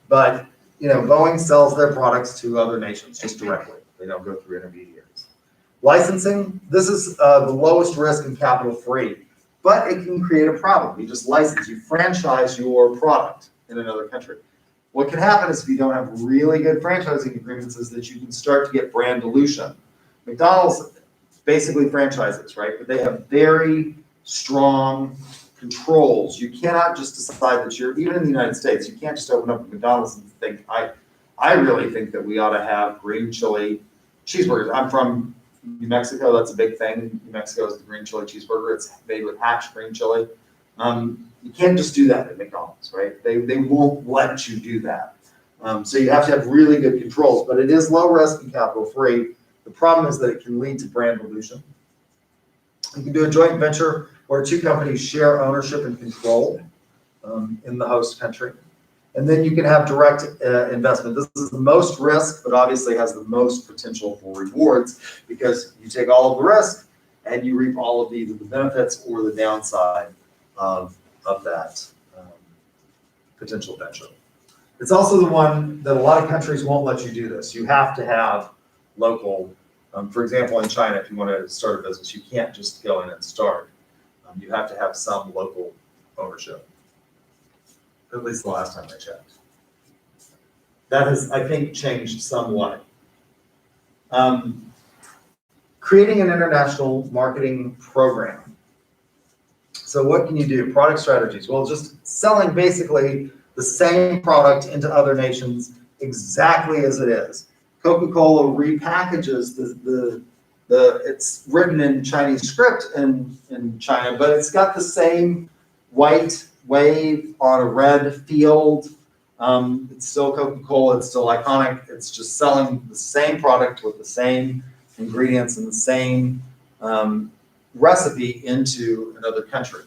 But, you know, Boeing sells their products to other nations just directly. They don't go through intermediaries. Licensing, this is the lowest risk and capital free, but it can create a problem. You just license, you franchise your product in another country. What can happen is if you don't have really good franchising agreements is that you can start to get brand dilution. McDonald's basically franchises, right? But they have very strong controls. You cannot just decide that you're, even in the United States, you can't just open up a McDonald's and think, I really think that we ought to have green chili cheeseburgers. I'm from New Mexico, that's a big thing. New Mexico is the green chili cheeseburger. It's made with hatch green chili. You can't just do that at McDonald's, right? They won't let you do that. So you have to have really good controls, but it is low risk and capital free. The problem is that it can lead to brand dilution. You can do a joint venture where two companies share ownership and control in the host country. And then you can have direct investment. This is the most risk, but obviously has the most potential for rewards because you take all of the risk and you reap all of either the benefits or the downside of that potential venture. It's also the one that a lot of countries won't let you do this. You have to have local, for example, in China, if you want to start a business, you can't just go in and start. You have to have some local ownership. At least the last time I checked. That has, I think, changed somewhat. Creating an international marketing program. So what can you do? Product strategies. Well, just selling basically the same product into other nations exactly as it is. Coca-Cola repackages it's written in Chinese script in China, but it's got the same white wave on a red field. It's still Coca-Cola, it's still iconic. It's just selling the same product with the same ingredients and the same recipe into another country.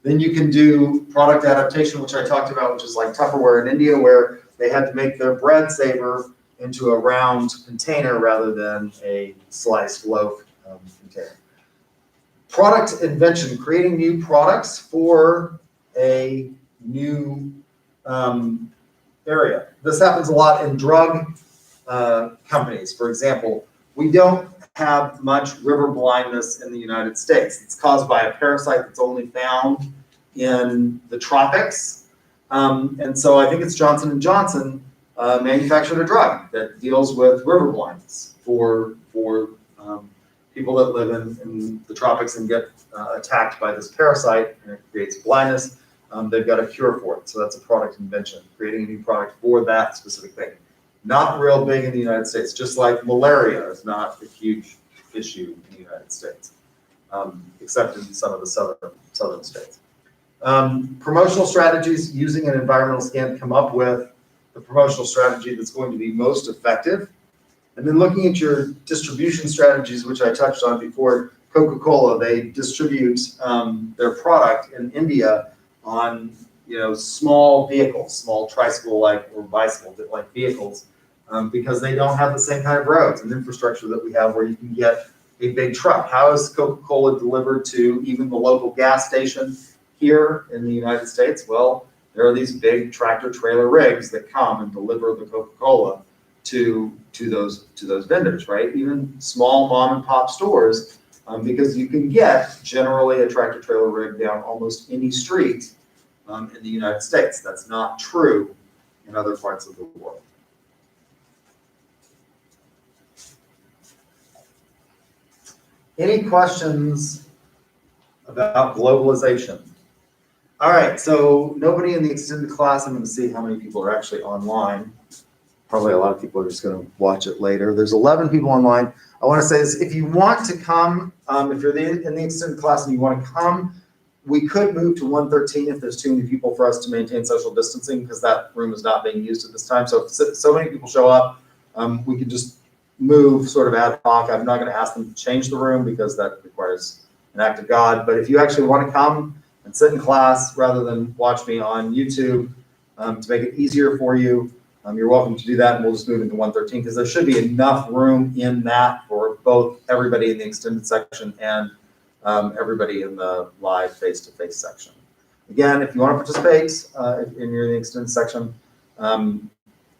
Then you can do product adaptation, which I talked about, which is like Tupperware in India, where they had to make their bread saver into a round container rather than a sliced loaf container. Product invention, creating new products for a new area. This happens a lot in drug companies. For example, we don't have much river blindness in the United States. It's caused by a parasite that's only found in the tropics. And so I think it's Johnson & Johnson manufactured a drug that deals with river blindness for people that live in the tropics and get attacked by this parasite, and it creates blindness. They've got a cure for it, so that's a product invention, creating a new product for that specific thing. Not real big in the United States, just like malaria is not a huge issue in the United States, except in some of the southern states. Promotional strategies, using an environmental scan to come up with the promotional strategy that's going to be most effective. And then looking at your distribution strategies, which I touched on before. Coca-Cola, they distribute their product in India on small vehicles, small tricycle-like or bicycle-like vehicles, because they don't have the same kind of roads and infrastructure that we have where you can get a big truck. How is Coca-Cola delivered to even the local gas station here in the United States? Well, there are these big tractor trailer rigs that come and deliver the Coca-Cola to those vendors, right? Even small mom and pop stores, because you can get generally a tractor trailer rig down almost any street in the United States. That's not true in other parts of the world. Any questions about globalization? All right, so nobody in the extended class. I'm going to see how many people are actually online. Probably a lot of people are just going to watch it later. There's 11 people online. I want to say this, if you want to come, if you're in the extended class and you want to come, we could move to 113 if there's too many people for us to maintain social distancing, because that room is not being used at this time. So if so many people show up, we could just move sort of ad hoc. I'm not going to ask them to change the room because that requires an act of God. But if you actually want to come and sit in class rather than watch me on YouTube, to make it easier for you, you're welcome to do that, and we'll just move into 113 because there should be enough room in that for both everybody in the extended section and everybody in the live face-to-face section. Again, if you want to participate and you're in the extended section, you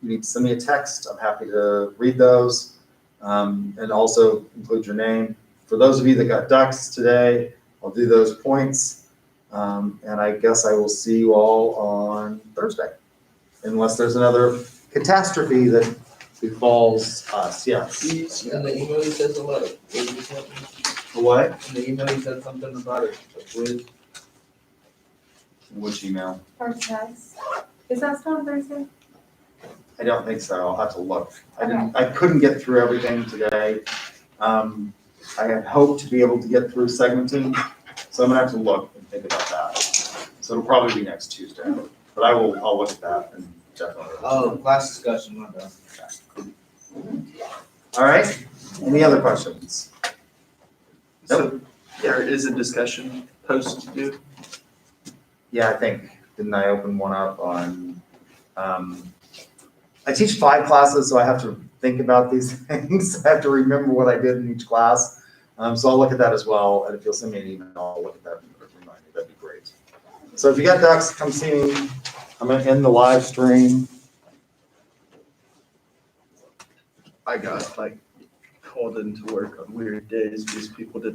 need to send me a text. I'm happy to read those and also include your name. For those of you that got ducks today, I'll do those points, and I guess I will see you all on Thursday, unless there's another catastrophe that befalls us. Yes. In the email you said something about it. What? In the email you said something about it. A quiz. Which email? Our test. Is that still on Thursday? I don't think so. I'll have to look. I couldn't get through everything today. I had hoped to be able to get through segmenting, so I'm gonna have to look and think about that. So it'll probably be next Tuesday, but I'll look at that and definitely. Oh, class discussion, not done. All right. Any other questions? So there is a discussion post to do. Yeah, I think. Didn't I open one up on? I teach 5 classes, so I have to think about these things. I have to remember what I did in each class. So I'll look at that as well. And if you'll send me an email, I'll look at that and remind me. That'd be great. So if you got ducks, come see me. I'm going to end the live stream. I got called into work on weird days because people didn't